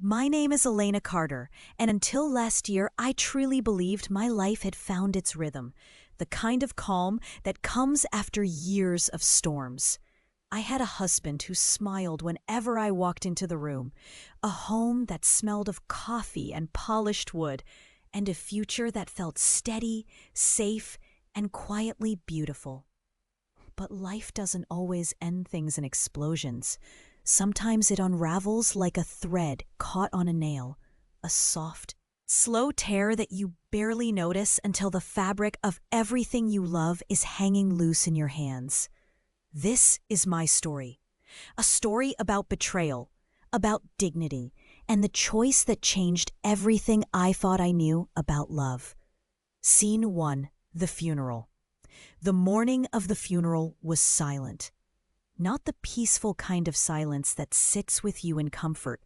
My name is Elena Carter, and until last year, I truly believed my life had found its rhythm, the kind of calm that comes after years of storms. I had a husband who smiled whenever I walked into the room, a home that smelled of coffee and polished wood, and a future that felt steady, safe, and quietly beautiful. But life doesn't always end things in explosions. Sometimes it unravels like a thread caught on a nail, a soft, slow tear that you barely notice until the fabric of everything you love is hanging loose in your hands. This is my story, a story about betrayal, about dignity, and the choice that changed everything I thought I knew about love. Scene 1, the funeral. The morning of the funeral was silent. Not the peaceful kind of silence that sits with you in comfort,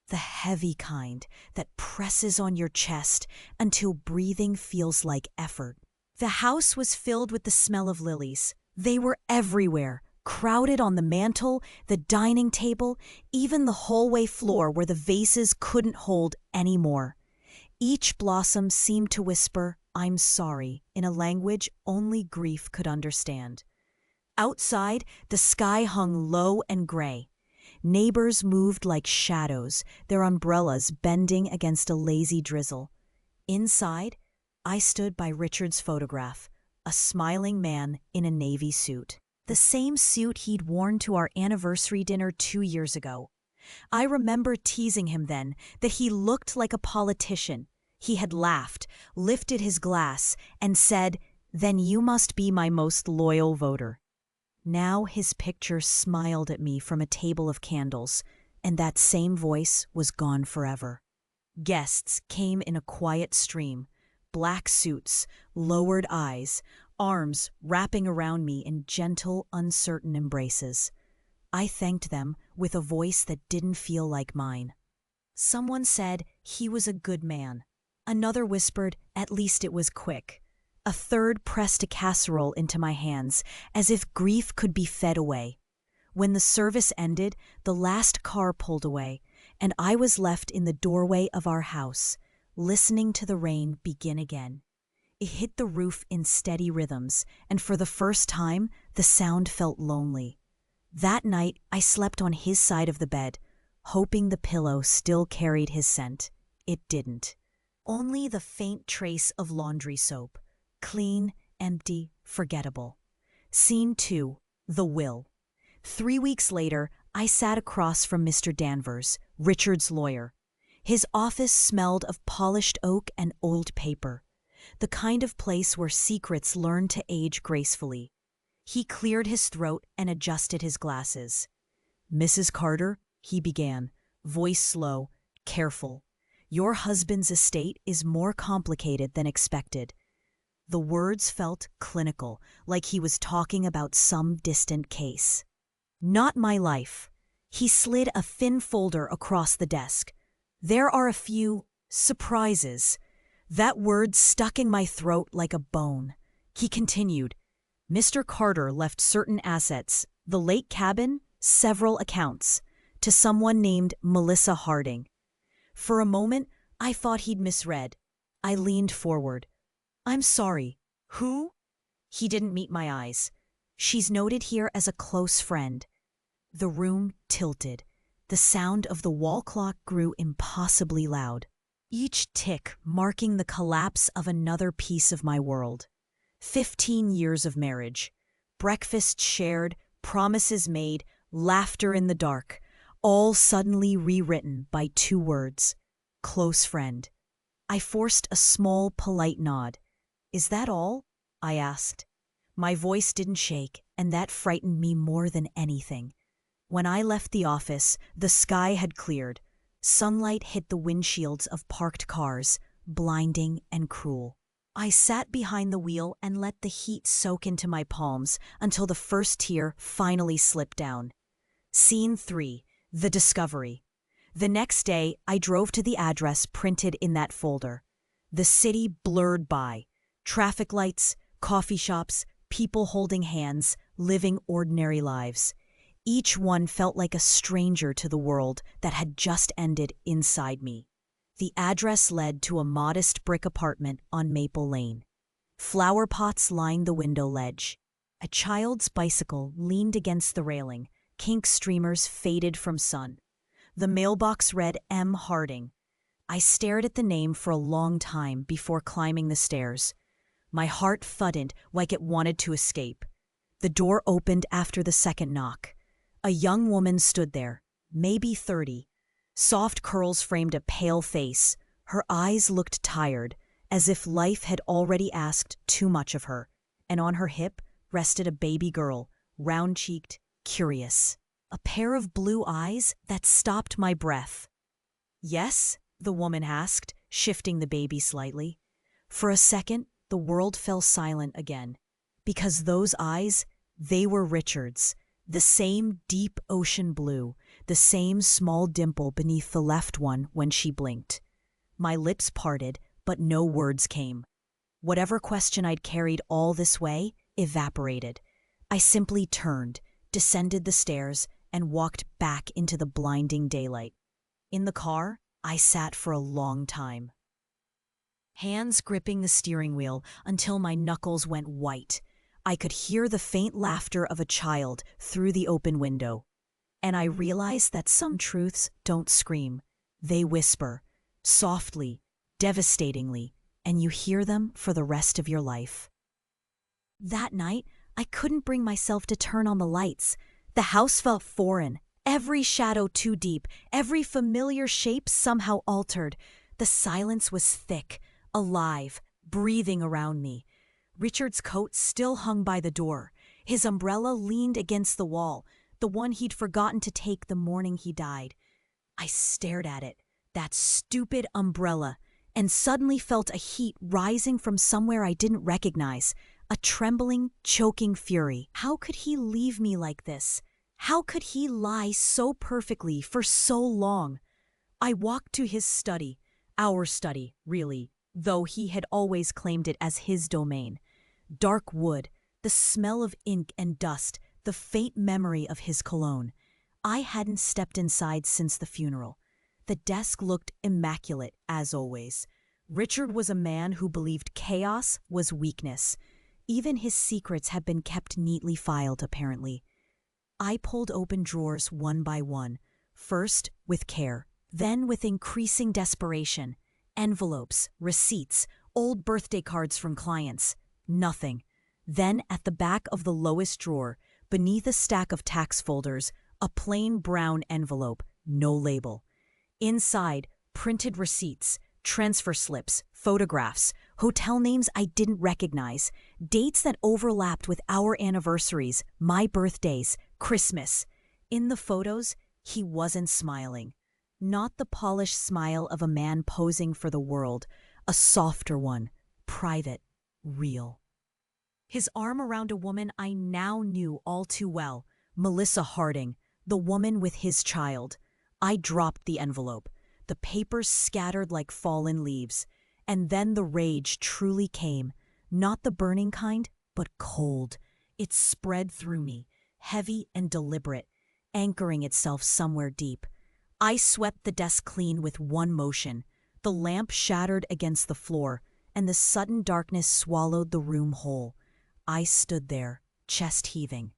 the heavy kind that presses on your chest until breathing feels like effort. The house was filled with the smell of lilies. They were everywhere, crowded on the mantel, the dining table, even the hallway floor where the vases couldn't hold any more. Each blossom seemed to whisper, "I'm sorry," in a language only grief could understand. Outside, the sky hung low and gray. Neighbors moved like shadows, their umbrellas bending against a lazy drizzle. Inside, I stood by Richard's photograph, a smiling man in a navy suit. The same suit he'd worn to our anniversary dinner 2 years ago. I remember teasing him then that he looked like a politician. He had laughed, lifted his glass, and said, "Then you must be my most loyal voter." Now his picture smiled at me from a table of candles, and that same voice was gone forever. Guests came in a quiet stream, black suits, lowered eyes, arms wrapping around me in gentle, uncertain embraces. I thanked them with a voice that didn't feel like mine. Someone said he was a good man. Another whispered, at least it was quick. A third pressed a casserole into my hands, as if grief could be fed away. When the service ended, the last car pulled away, and I was left in the doorway of our house, listening to the rain begin again. It hit the roof in steady rhythms, and for the first time, the sound felt lonely. That night, I slept on his side of the bed, hoping the pillow still carried his scent. It didn't. Only the faint trace of laundry soap. Clean, empty, forgettable. Scene 2, the will. 3 weeks later, I sat across from Mr. Danvers, Richard's lawyer. His office smelled of polished oak and old paper, the kind of place where secrets learn to age gracefully. He cleared his throat and adjusted his glasses. "Mrs. Carter," he began, voice slow, careful. "Your husband's estate is more complicated than expected." The words felt clinical, like he was talking about some distant case. "Not my life." He slid a thin folder across the desk. "There are a few surprises." That word stuck in my throat like a bone. He continued, "Mr. Carter left certain assets, the lake cabin, several accounts, to someone named Melissa Harding." For a moment, I thought he'd misread. I leaned forward. "I'm sorry. Who?" He didn't meet my eyes. "She's noted here as a close friend." The room tilted. The sound of the wall clock grew impossibly loud, each tick marking the collapse of another piece of my world. 15 years of marriage. Breakfast shared, promises made, laughter in the dark, all suddenly rewritten by 2 words. Close friend. I forced a small, polite nod. "Is that all?" I asked. My voice didn't shake, and that frightened me more than anything. When I left the office, the sky had cleared. Sunlight hit the windshields of parked cars, blinding and cruel. I sat behind the wheel and let the heat soak into my palms until the first tear finally slipped down. Scene 3, the discovery. The next day, I drove to the address printed in that folder. The city blurred by. Traffic lights, coffee shops, people holding hands, living ordinary lives. Each one felt like a stranger to the world that had just ended inside me. The address led to a modest brick apartment on Maple Lane. Flower pots lined the window ledge. A child's bicycle leaned against the railing, kink streamers faded from sun. The mailbox read M. Harding. I stared at the name for a long time before climbing the stairs. My heart thudded like it wanted to escape. The door opened after the second knock. A young woman stood there, maybe 30. Soft curls framed a pale face. Her eyes looked tired, as if life had already asked too much of her, and on her hip rested a baby girl, round-cheeked, curious. A pair of blue eyes that stopped my breath. "Yes?" the woman asked, shifting the baby slightly. For a second, the world fell silent again, because those eyes, they were Richard's, the same deep ocean blue, the same small dimple beneath the left one when she blinked. My lips parted, but no words came. Whatever question I'd carried all this way evaporated. I simply turned, descended the stairs, and walked back into the blinding daylight. In the car, I sat for a long time, hands gripping the steering wheel until my knuckles went white. I could hear the faint laughter of a child through the open window. And I realized that some truths don't scream. They whisper, softly, devastatingly, and you hear them for the rest of your life. That night, I couldn't bring myself to turn on the lights. The house felt foreign, every shadow too deep, every familiar shape somehow altered. The silence was thick, alive, breathing around me. Richard's coat still hung by the door. His umbrella leaned against the wall, the one he'd forgotten to take the morning he died. I stared at it, that stupid umbrella, and suddenly felt a heat rising from somewhere I didn't recognize, a trembling, choking fury. How could he leave me like this? How could he lie so perfectly for so long? I walked to his study, our study, really, though he had always claimed it as his domain. Dark wood, the smell of ink and dust, the faint memory of his cologne. I hadn't stepped inside since the funeral. The desk looked immaculate, as always. Richard was a man who believed chaos was weakness. Even his secrets had been kept neatly filed, apparently. I pulled open drawers one by one, first with care, then with increasing desperation. Envelopes, receipts, old birthday cards from clients. Nothing. Then at the back of the lowest drawer, beneath a stack of tax folders, a plain brown envelope, no label. Inside, printed receipts, transfer slips, photographs, hotel names I didn't recognize, dates that overlapped with our anniversaries, my birthdays, Christmas. In the photos, he wasn't smiling. Not the polished smile of a man posing for the world, a softer one, private, real. His arm around a woman I now knew all too well, Melissa Harding, the woman with his child. I dropped the envelope. The papers scattered like fallen leaves. And then the rage truly came. Not the burning kind, but cold. It spread through me, heavy and deliberate, anchoring itself somewhere deep. I swept the desk clean with one motion. The lamp shattered against the floor, and the sudden darkness swallowed the room whole. I stood there, chest heaving,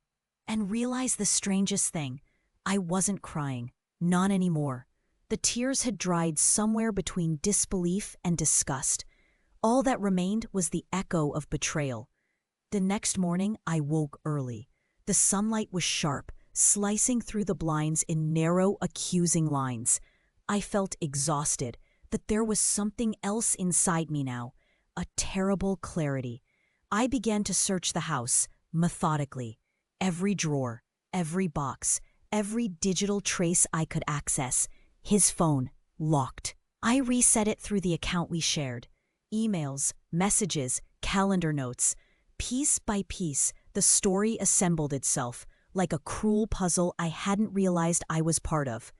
and realized the strangest thing. I wasn't crying, not anymore. The tears had dried somewhere between disbelief and disgust. All that remained was the echo of betrayal. The next morning, I woke early. The sunlight was sharp, slicing through the blinds in narrow, accusing lines. I felt exhausted, that there was something else inside me now, a terrible clarity. I began to search the house, methodically. Every drawer, every box, every digital trace I could access. His phone, locked. I reset it through the account we shared. Emails, messages, calendar notes. Piece by piece, the story assembled itself, like a cruel puzzle I hadn't realized I was part of.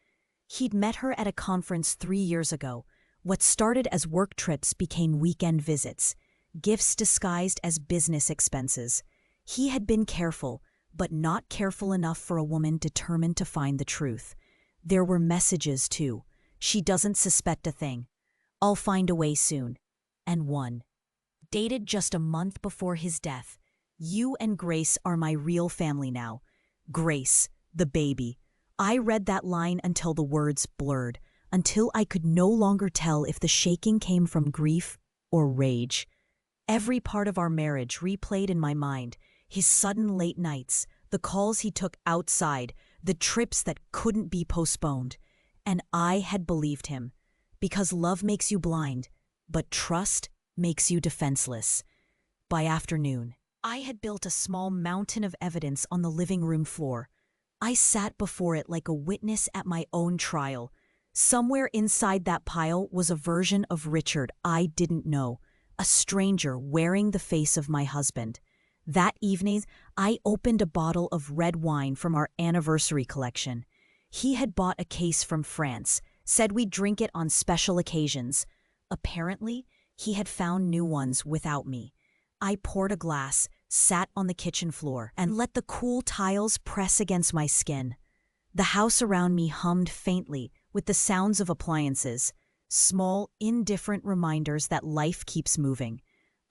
He'd met her at a conference 3 years ago. What started as work trips became weekend visits, gifts disguised as business expenses. He had been careful, but not careful enough for a woman determined to find the truth. There were messages, too. She doesn't suspect a thing. I'll find a way soon. And one. Dated just a month before his death. You and Grace are my real family now. Grace, the baby. I read that line until the words blurred, until I could no longer tell if the shaking came from grief or rage. Every part of our marriage replayed in my mind. His sudden late nights, the calls he took outside, the trips that couldn't be postponed. And I had believed him. Because love makes you blind, but trust makes you defenseless. By afternoon, I had built a small mountain of evidence on the living room floor. I sat before it like a witness at my own trial. Somewhere inside that pile was a version of Richard I didn't know, a stranger wearing the face of my husband. That evening, I opened a bottle of red wine from our anniversary collection. He had bought a case from France, said we'd drink it on special occasions. Apparently, he had found new ones without me. I poured a glass, sat on the kitchen floor, and let the cool tiles press against my skin. The house around me hummed faintly with the sounds of appliances, small, indifferent reminders that life keeps moving.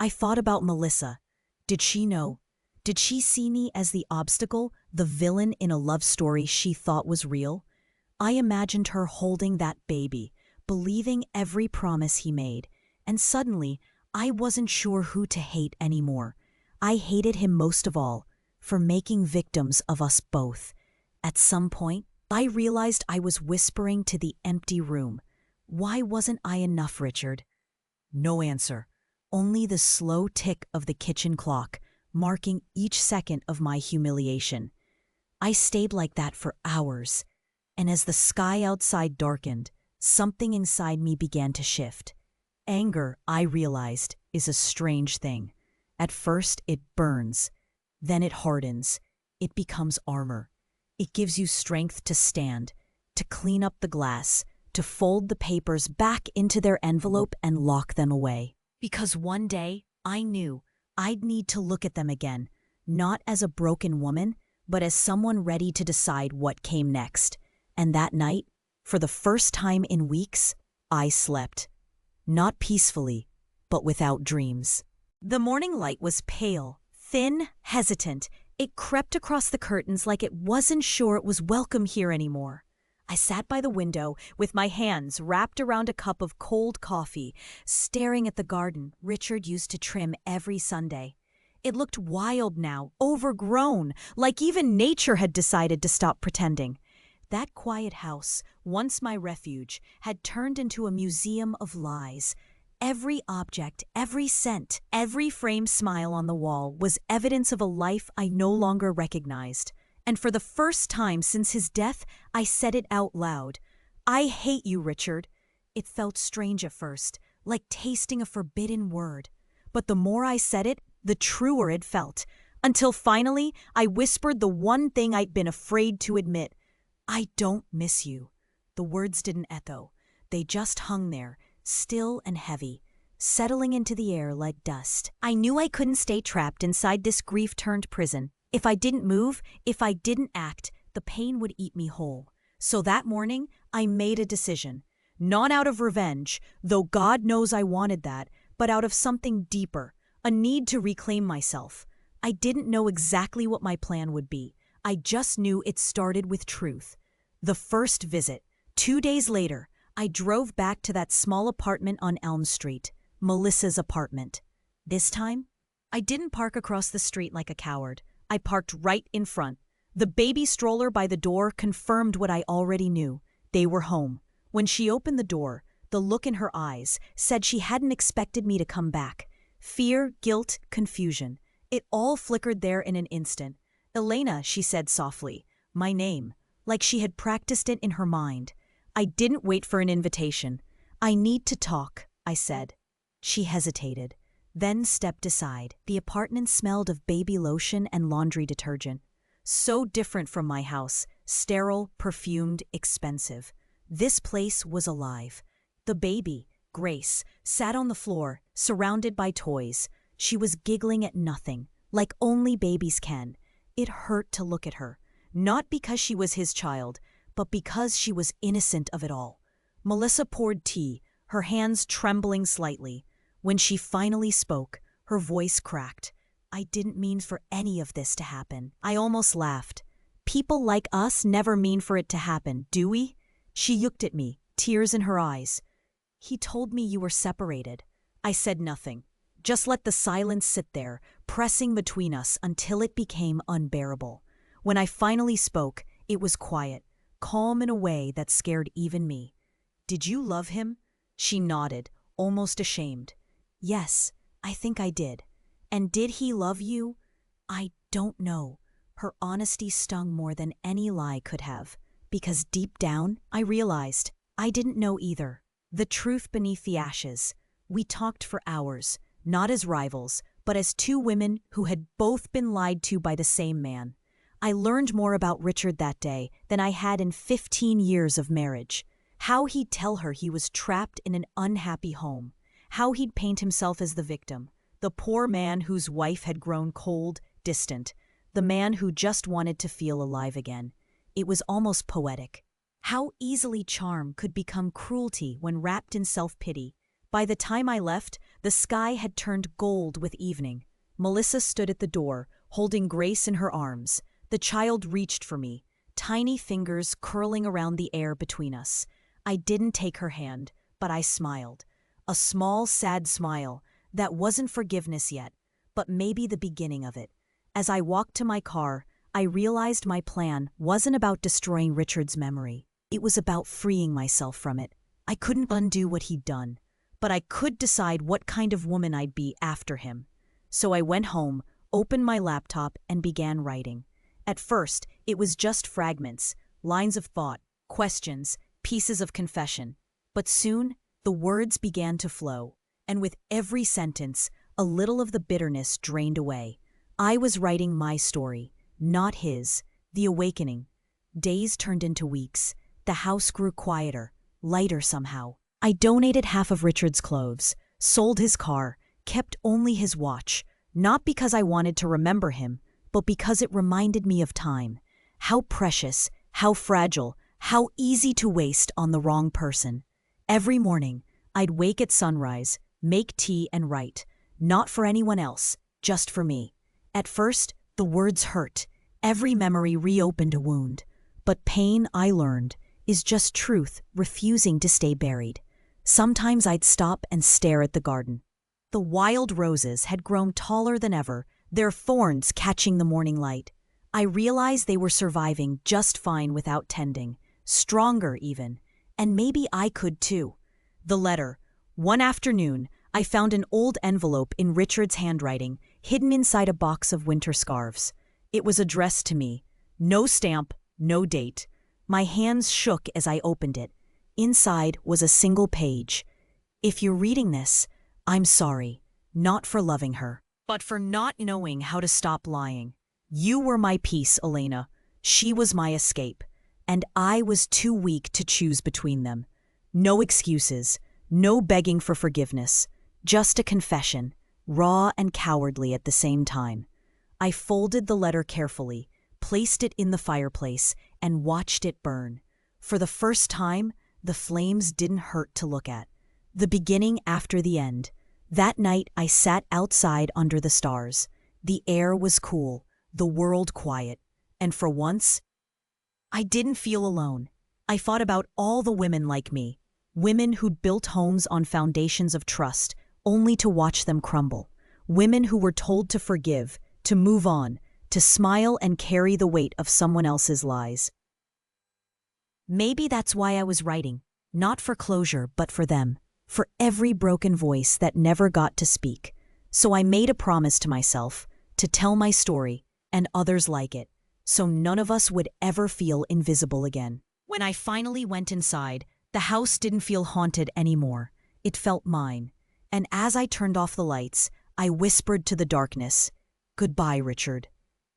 I thought about Melissa. Did she know? Did she see me as the obstacle, the villain in a love story she thought was real? I imagined her holding that baby, believing every promise he made, and suddenly I wasn't sure who to hate anymore. I hated him most of all, for making victims of us both. At some point, I realized I was whispering to the empty room. Why wasn't I enough, Richard? No answer. Only the slow tick of the kitchen clock, marking each second of my humiliation. I stayed like that for hours, and as the sky outside darkened, something inside me began to shift. Anger, I realized, is a strange thing. At first, it burns. Then it hardens. It becomes armor. It gives you strength to stand, to clean up the glass, to fold the papers back into their envelope and lock them away. Because one day, I knew I'd need to look at them again, not as a broken woman, but as someone ready to decide what came next. And that night, for the first time in weeks, I slept. Not peacefully, but without dreams. The morning light was pale, thin, hesitant. It crept across the curtains like it wasn't sure it was welcome here anymore. I sat by the window with my hands wrapped around a cup of cold coffee, staring at the garden Richard used to trim every Sunday. It looked wild now, overgrown, like even nature had decided to stop pretending. That quiet house, once my refuge, had turned into a museum of lies. Every object, every scent, every framed smile on the wall was evidence of a life I no longer recognized. And for the first time since his death, I said it out loud. I hate you, Richard. It felt strange at first, like tasting a forbidden word. But the more I said it, the truer it felt. Until finally, I whispered the one thing I'd been afraid to admit. I don't miss you. The words didn't echo. They just hung there, still and heavy, settling into the air like dust. I knew I couldn't stay trapped inside this grief-turned prison. If I didn't move, if I didn't act, the pain would eat me whole. So that morning, I made a decision. Not out of revenge, though God knows I wanted that, but out of something deeper, a need to reclaim myself. I didn't know exactly what my plan would be. I just knew it started with truth. The first visit. 2 days later, I drove back to that small apartment on Elm Street, Melissa's apartment. This time, I didn't park across the street like a coward. I parked right in front. The baby stroller by the door confirmed what I already knew. They were home. When she opened the door, the look in her eyes said she hadn't expected me to come back. Fear, guilt, confusion. It all flickered there in an instant. Elena, she said softly. My name. Like she had practiced it in her mind. I didn't wait for an invitation. I need to talk, I said. She hesitated, then stepped aside. The apartment smelled of baby lotion and laundry detergent. So different from my house, sterile, perfumed, expensive. This place was alive. The baby, Grace, sat on the floor, surrounded by toys. She was giggling at nothing, like only babies can. It hurt to look at her, not because she was his child, but because she was innocent of it all. Melissa poured tea, her hands trembling slightly. When she finally spoke, her voice cracked. "I didn't mean for any of this to happen." I almost laughed. "People like us never mean for it to happen, do we?" She looked at me, tears in her eyes. "He told me you were separated." I said nothing, just let the silence sit there, pressing between us until it became unbearable. When I finally spoke, it was quiet, calm in a way that scared even me. "Did you love him?" She nodded, almost ashamed. "Yes, I think I did." "And did he love you?" "I don't know." Her honesty stung more than any lie could have, because deep down, I realized I didn't know either. The truth beneath the ashes. We talked for hours, not as rivals, but as two women who had both been lied to by the same man. I learned more about Richard that day than I had in 15 years of marriage. How he'd tell her he was trapped in an unhappy home. How he'd paint himself as the victim, the poor man whose wife had grown cold, distant, the man who just wanted to feel alive again. It was almost poetic. How easily charm could become cruelty when wrapped in self-pity. By the time I left, the sky had turned gold with evening. Melissa stood at the door, holding Grace in her arms. The child reached for me, tiny fingers curling around the air between us. I didn't take her hand, but I smiled. A small, sad smile that wasn't forgiveness yet, but maybe the beginning of it. As I walked to my car, I realized my plan wasn't about destroying Richard's memory. It was about freeing myself from it. I couldn't undo what he'd done, but I could decide what kind of woman I'd be after him. So I went home, opened my laptop, and began writing. At first, it was just fragments, lines of thought, questions, pieces of confession. But soon, the words began to flow, and with every sentence, a little of the bitterness drained away. I was writing my story, not his, the awakening. Days turned into weeks. The house grew quieter, lighter somehow. I donated half of Richard's clothes, sold his car, kept only his watch, not because I wanted to remember him, but because it reminded me of time. How precious, how fragile, how easy to waste on the wrong person. Every morning, I'd wake at sunrise, make tea and write, not for anyone else, just for me. At first, the words hurt. Every memory reopened a wound. But pain, I learned, is just truth refusing to stay buried. Sometimes I'd stop and stare at the garden. The wild roses had grown taller than ever, their thorns catching the morning light. I realized they were surviving just fine without tending, stronger even, and maybe I could too. The letter. One afternoon, I found an old envelope in Richard's handwriting, hidden inside a box of winter scarves. It was addressed to me. No stamp, no date. My hands shook as I opened it. Inside was a single page. "If you're reading this, I'm sorry, not for loving her, but for not knowing how to stop lying. You were my peace, Elena. She was my escape. And I was too weak to choose between them. No excuses, no begging for forgiveness, just a confession, raw and cowardly at the same time." I folded the letter carefully, placed it in the fireplace, and watched it burn. For the first time, the flames didn't hurt to look at. The beginning after the end. That night I sat outside under the stars. The air was cool, the world quiet, and for once, I didn't feel alone. I thought about all the women like me, women who'd built homes on foundations of trust, only to watch them crumble. Women who were told to forgive, to move on, to smile and carry the weight of someone else's lies. Maybe that's why I was writing, not for closure, but for them, for every broken voice that never got to speak. So I made a promise to myself to tell my story and others like it, so none of us would ever feel invisible again. When I finally went inside, the house didn't feel haunted anymore. It felt mine. And as I turned off the lights, I whispered to the darkness, "Goodbye, Richard."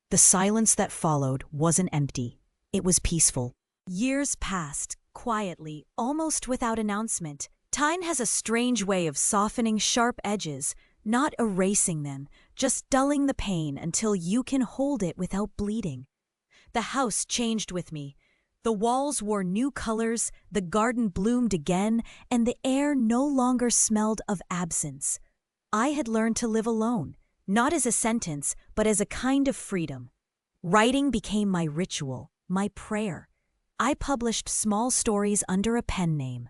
The silence that followed wasn't empty. It was peaceful. Years passed, quietly, almost without announcement. Time has a strange way of softening sharp edges, not erasing them, just dulling the pain until you can hold it without bleeding. The house changed with me. The walls wore new colors, the garden bloomed again, and the air no longer smelled of absence. I had learned to live alone, not as a sentence, but as a kind of freedom. Writing became my ritual, my prayer. I published small stories under a pen name,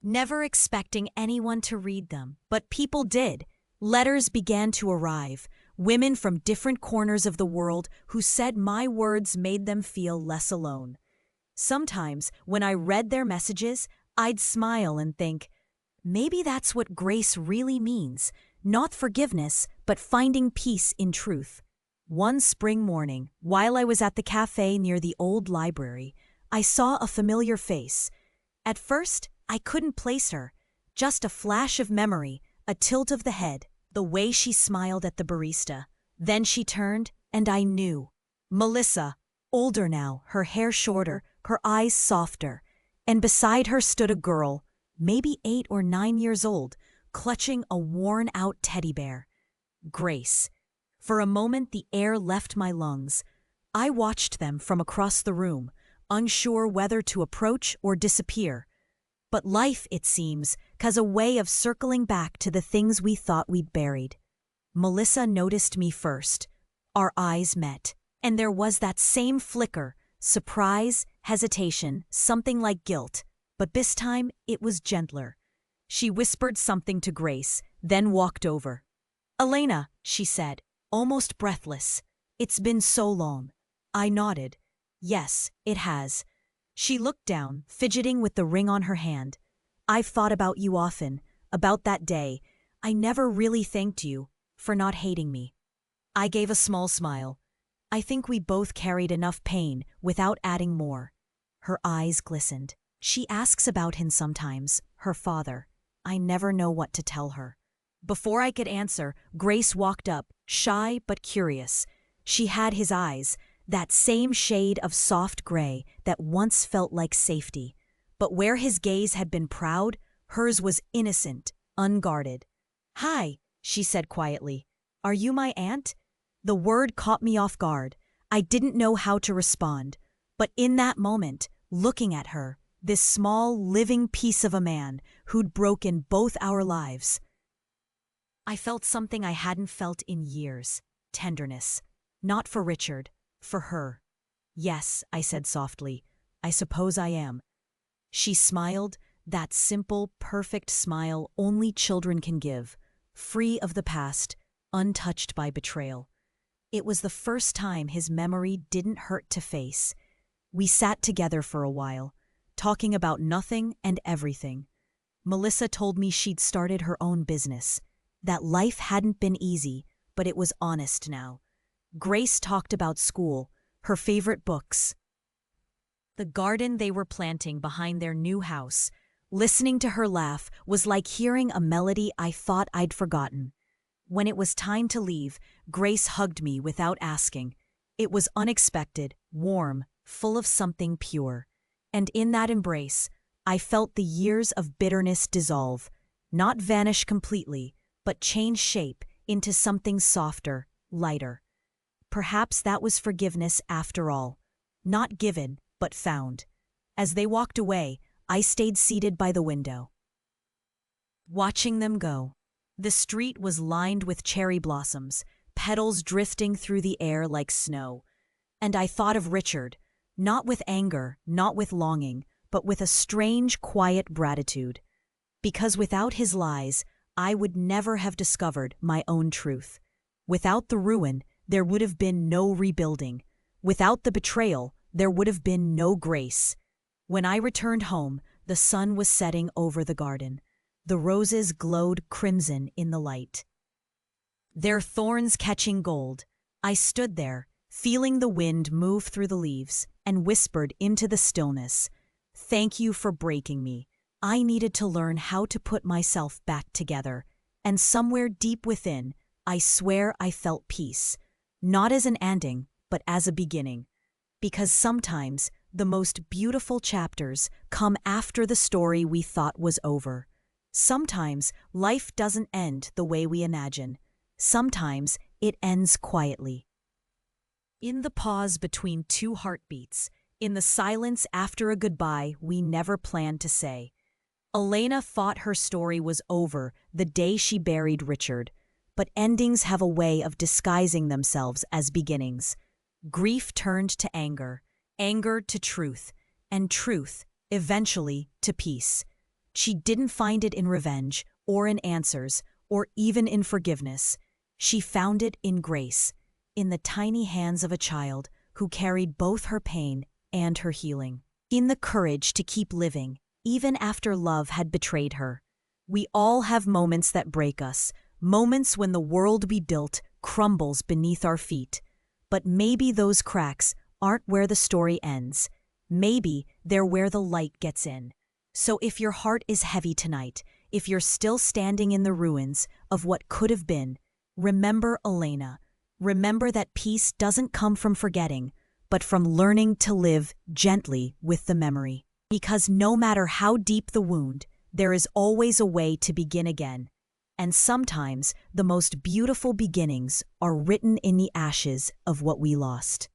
never expecting anyone to read them, but people did. Letters began to arrive, women from different corners of the world who said my words made them feel less alone. Sometimes, when I read their messages, I'd smile and think, maybe that's what grace really means, not forgiveness, but finding peace in truth. One spring morning, while I was at the cafe near the old library, I saw a familiar face. At first, I couldn't place her. Just a flash of memory, a tilt of the head, the way she smiled at the barista. Then she turned, and I knew. Melissa, older now, her hair shorter, her eyes softer. And beside her stood a girl, maybe 8 or 9 years old, clutching a worn-out teddy bear. Grace. For a moment the air left my lungs. I watched them from across the room, unsure whether to approach or disappear. But life, it seems, has a way of circling back to the things we thought we'd buried. Melissa noticed me first. Our eyes met, and there was that same flicker, surprise, hesitation, something like guilt. But this time it was gentler. She whispered something to Grace, then walked over. "Elena," she said, almost breathless. "It's been so long." I nodded. "Yes, it has." She looked down, fidgeting with the ring on her hand. "I've thought about you often, about that day. I never really thanked you for not hating me." I gave a small smile. I think we both carried enough pain without adding more. Her eyes glistened. "She asks about him sometimes, her father. I never know what to tell her." Before I could answer, Grace walked up, shy but curious. She had his eyes, that same shade of soft gray that once felt like safety. But where his gaze had been proud, hers was innocent, unguarded. "Hi," she said quietly. "Are you my aunt?" The word caught me off guard. I didn't know how to respond. But in that moment, looking at her, this small, living piece of a man who'd broken both our lives, I felt something I hadn't felt in years. Tenderness. Not for Richard, for her. "Yes," I said softly. "I suppose I am." She smiled, that simple, perfect smile only children can give, free of the past, untouched by betrayal. It was the first time his memory didn't hurt to face. We sat together for a while, talking about nothing and everything. Melissa told me she'd started her own business, that life hadn't been easy, but it was honest now. Grace talked about school, her favorite books, the garden they were planting behind their new house. Listening to her laugh was like hearing a melody I thought I'd forgotten. When it was time to leave, Grace hugged me without asking. It was unexpected, warm, full of something pure. And in that embrace, I felt the years of bitterness dissolve, not vanish completely, but change shape into something softer, lighter. Perhaps that was forgiveness after all. Not given, but found. As they walked away, I stayed seated by the window, watching them go. The street was lined with cherry blossoms, petals drifting through the air like snow. And I thought of Richard, not with anger, not with longing, but with a strange, quiet gratitude. Because without his lies, I would never have discovered my own truth. Without the ruin, there would have been no rebuilding. Without the betrayal, there would have been no grace. When I returned home, the sun was setting over the garden. The roses glowed crimson in the light, their thorns catching gold. I stood there, feeling the wind move through the leaves, and whispered into the stillness, "Thank you for breaking me. I needed to learn how to put myself back together." And somewhere deep within, I swear I felt peace. Not as an ending, but as a beginning. Because sometimes the most beautiful chapters come after the story we thought was over. Sometimes life doesn't end the way we imagine. sometimes it ends quietly. In the pause between two heartbeats, in the silence after a goodbye we never planned to say, Elena thought her story was over the day she buried Richard, but endings have a way of disguising themselves as beginnings. Grief turned to anger, anger to truth, and truth, eventually, to peace. She didn't find it in revenge, or in answers, or even in forgiveness. She found it in grace, in the tiny hands of a child who carried both her pain and her healing, in the courage to keep living, even after love had betrayed her. We all have moments that break us, moments when the world we built crumbles beneath our feet. But maybe those cracks aren't where the story ends. Maybe they're where the light gets in. So if your heart is heavy tonight, if you're still standing in the ruins of what could have been, remember Elena. Remember that peace doesn't come from forgetting, but from learning to live gently with the memory. Because no matter how deep the wound, there is always a way to begin again. And sometimes the most beautiful beginnings are written in the ashes of what we lost.